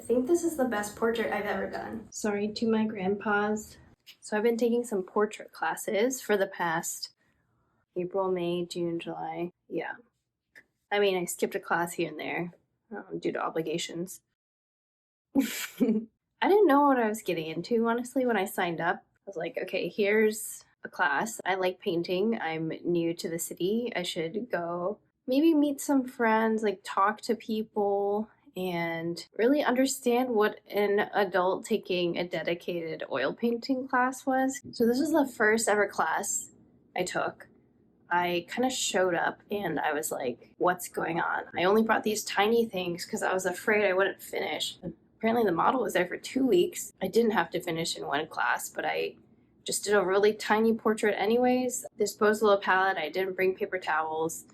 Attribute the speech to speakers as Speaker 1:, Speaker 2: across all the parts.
Speaker 1: think this is the best portrait I've ever done. Sorry to my grandpas. So I've been taking some portrait classes for the past April, May, June, July. Yeah. I mean, I skipped a class here and there due to obligations. I didn't know what I was getting into, honestly, when I signed up. I was like, okay, here's a class. I like painting. I'm new to the city. I should go maybe meet some friends, like talk to people, and really understand what an adult taking a dedicated oil painting class was. So this was the first ever class I took. I kind of showed up and I was like, what's going on? I only brought these tiny things because I was afraid I wouldn't finish. Apparently the model was there for 2 weeks. I didn't have to finish in one class, but I just did a really tiny portrait anyways. Disposable palette, I didn't bring paper towels.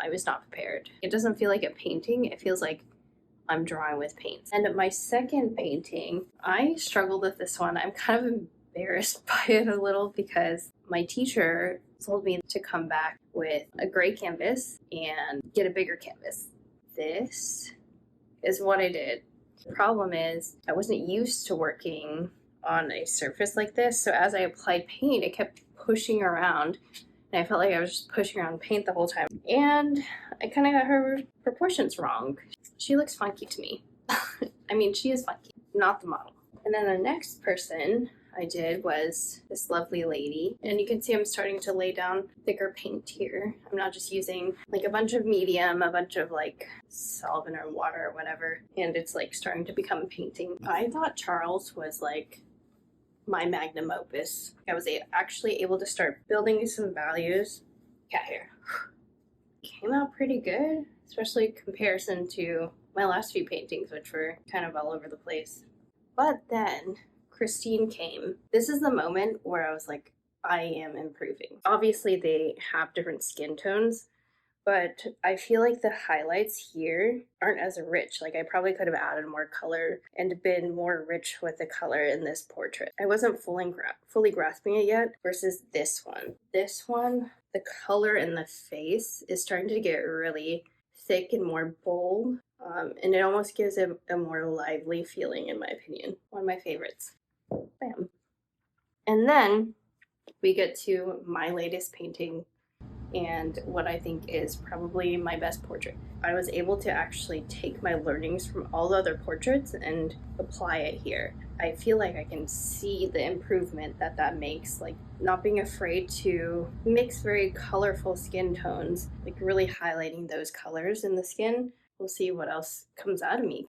Speaker 1: I was not prepared. It doesn't feel like a painting. It feels like I'm drawing with paints. And my second painting, I struggled with this one. I'm kind of embarrassed by it a little because my teacher told me to come back with a gray canvas and get a bigger canvas. This is what I did. The problem is I wasn't used to working on a surface like this, so as I applied paint, it kept pushing around, and I felt like I was just pushing around paint the whole time. And I kind of got her proportions wrong. She looks funky to me. I mean, she is funky, not the model. And then the next person I did was this lovely lady, and you can see I'm starting to lay down thicker paint here. I'm not just using like a bunch of medium, a bunch of like solvent or water or whatever, and it's like starting to become a painting. I thought Charles was like my magnum opus. I was actually able to start building some values. Cat hair. Came out pretty good, especially in comparison to my last few paintings, which were kind of all over the place. But then Christine came. This is the moment where I was like, I am improving. Obviously, they have different skin tones, but I feel like the highlights here aren't as rich. Like I probably could have added more color and been more rich with the color in this portrait. I wasn't fully grasping it yet versus this one. This one, the color in the face is starting to get really thick and more bold. And it almost gives it a more lively feeling, in my opinion. One of my favorites. Bam. And then we get to my latest painting and what I think is probably my best portrait. I was able to actually take my learnings from all the other portraits and apply it here. I feel like I can see the improvement that makes, like not being afraid to mix very colorful skin tones, like really highlighting those colors in the skin. We'll see what else comes out of me.